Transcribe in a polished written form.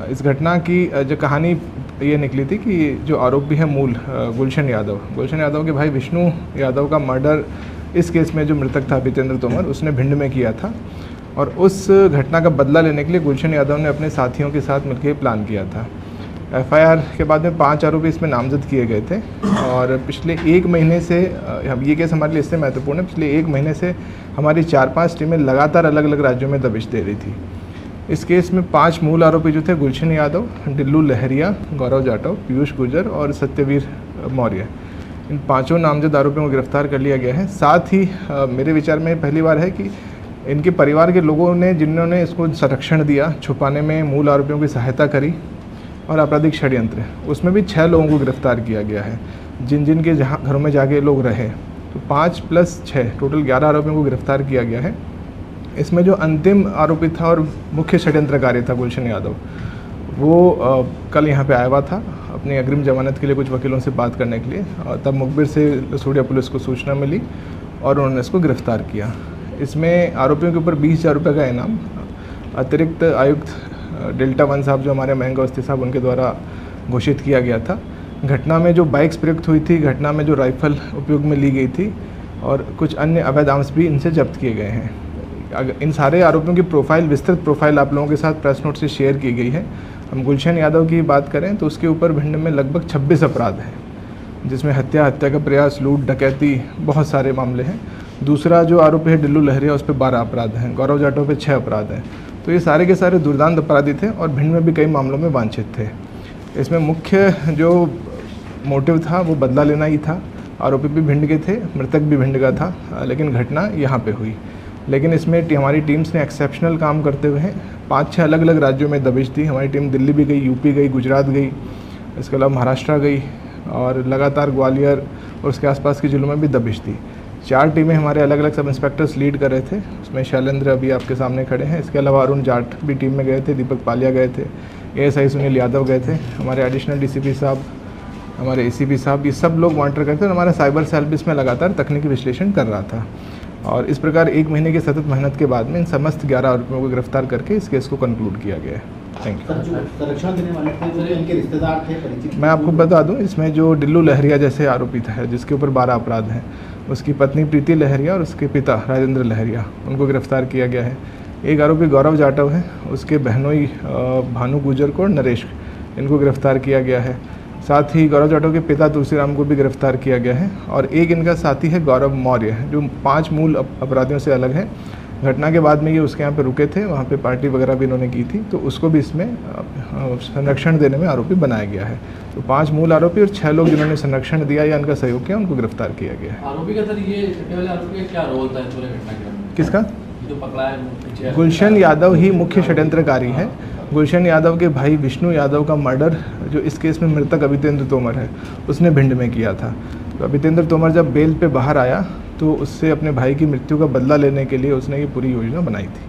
इस घटना की जो कहानी ये निकली थी कि जो आरोपी है मूल गुलशन यादव के भाई विष्णु यादव का मर्डर इस केस में जो मृतक था अभितेंद्र तोमर, उसने भिंड में किया था और उस घटना का बदला लेने के लिए गुलशन यादव ने अपने साथियों के साथ मिलकर प्लान किया था। एफआईआर के बाद में 5 आरोपी इसमें नामजद किए गए थे और पिछले 1 महीने से ये केस हमारे लिए इससे महत्वपूर्ण है। पिछले 1 महीने से हमारी 4-5 टीमें लगातार अलग अलग राज्यों में दबिश दे रही थी। इस केस में 5 मूल आरोपी जो थे गुलशन यादव, डिल्लू लहरिया, गौरव जाटव, पीयूष गुर्जर और सत्यवीर मौर्य, इन 5 नामजद आरोपियों को गिरफ्तार कर लिया गया है। साथ ही मेरे विचार में पहली बार है कि इनके परिवार के लोगों ने जिन्होंने इसको संरक्षण दिया, छुपाने में मूल आरोपियों की सहायता करी और आपराधिक षड्यंत्र, उसमें भी 6 लोगों को गिरफ्तार किया गया है। जिन के जहाँ घरों में जाके लोग रहे, तो 5 + 6 टोटल 11 आरोपियों को गिरफ्तार किया गया है। इसमें जो अंतिम आरोपी था और मुख्य षड्यंत्रकारी था गुलशन यादव, वो कल यहाँ पे आया हुआ था अपनी अग्रिम जमानत के लिए कुछ वकीलों से बात करने के लिए, और तब मुखबिर से लसूड़िया पुलिस को सूचना मिली और उन्होंने इसको गिरफ्तार किया। इसमें आरोपियों के ऊपर 20,000 रुपये का इनाम अतिरिक्त आयुक्त डेल्टा 1 साहब जो हमारे महंगा अवस्थी साहब, उनके द्वारा घोषित किया गया था। घटना में जो बाइक्स प्रयुक्त हुई थी, घटना में जो राइफल उपयोग में ली गई थी और कुछ अन्य अवैध आर्म्स भी इनसे जब्त किए गए हैं। इन सारे आरोपियों की प्रोफाइल, विस्तृत प्रोफाइल आप लोगों के साथ प्रेस नोट से शेयर की गई है। हम गुलशन यादव की बात करें तो उसके ऊपर भिंड में लगभग 26 अपराध हैं, जिसमें हत्या का प्रयास, लूट, डकैती, बहुत सारे मामले हैं। दूसरा जो आरोपी है डिल्लू लहरिया, उस पर 12 अपराध हैं। गौरव जाटव पे 6 अपराध हैं। तो ये सारे के सारे दुर्दांत अपराधी थे और भिंड में भी कई मामलों में वांछित थे। इसमें मुख्य जो मोटिव था वो बदला लेना ही था। आरोपी भी भिंड के थे, मृतक भी भिंड का था, लेकिन घटना यहाँ पे हुई। लेकिन इसमें हमारी टीम्स ने एक्सेप्शनल काम करते हुए 5-6 अलग अलग राज्यों में दबिश दी। हमारी टीम दिल्ली भी गई, यूपी गई, गुजरात गई, इसके अलावा महाराष्ट्र गई और लगातार ग्वालियर और उसके आसपास के जिलों में भी दबिश दी। 4 टीमें हमारे अलग अलग सब इंस्पेक्टर्स लीड कर रहे थे। उसमें शैलेंद्र अभी आपके सामने खड़े हैं। इसके अलावा अरुण जाट भी टीम में गए थे, दीपक पालिया गए थे, ASI सुनील यादव गए थे, हमारे एडिशनल DCP साहब, हमारे ACP साहब, ये सब लोग मॉनिटर करते हैं और हमारा साइबर सेल भी इसमें लगातार तकनीकी विश्लेषण कर रहा था। और इस प्रकार 1 महीने की सतत मेहनत के बाद में इन समस्त 11 आरोपियों को गिरफ्तार करके इस केस को कंक्लूड किया गया है। Thank you. संरक्षण देने वाले थे, इनके रिश्तेदार थे, परिचित? मैं आपको बता दूं, इसमें जो डिल्लू लहरिया जैसे आरोपी था जिसके ऊपर 12 अपराध हैं, उसकी पत्नी प्रीति लहरिया और उसके पिता राजेंद्र लहरिया, उनको गिरफ्तार किया गया है। एक आरोपी गौरव जाटव है, उसके बहनोई भानु गुर्जर को और नरेश, इनको गिरफ्तार किया गया है। साथ ही गौरव जाटव के पिता तुलसीराम को भी गिरफ्तार किया गया है और एक इनका साथी है गौरव मौर्य, जो 5 मूल अपराधियों से अलग है। घटना के बाद में ये उसके यहाँ पे रुके थे, वहाँ पे पार्टी वगैरह भी इन्होंने की थी, तो उसको भी इसमें संरक्षण देने में आरोपी बनाया गया है। तो 5 मूल आरोपी और 6 लोग जिन्होंने संरक्षण दिया या इनका सहयोग किया, उनको गिरफ्तार किया गया है। आरोपी का सर ये छठे वाले आरोपी का क्या रोल था पूरे घटना के? किसका? जो पकड़ा है गुलशन यादव ही मुख्य षड्यंत्रकारी है। गुलशन यादव के भाई विष्णु यादव का मर्डर जो इस केस में मृतक अभितेंद्र तोमर है, उसने भिंड में किया था। तो अभितेंद्र तोमर जब बेल पे बाहर आया तो उससे अपने भाई की मृत्यु का बदला लेने के लिए उसने ये पूरी योजना बनाई थी।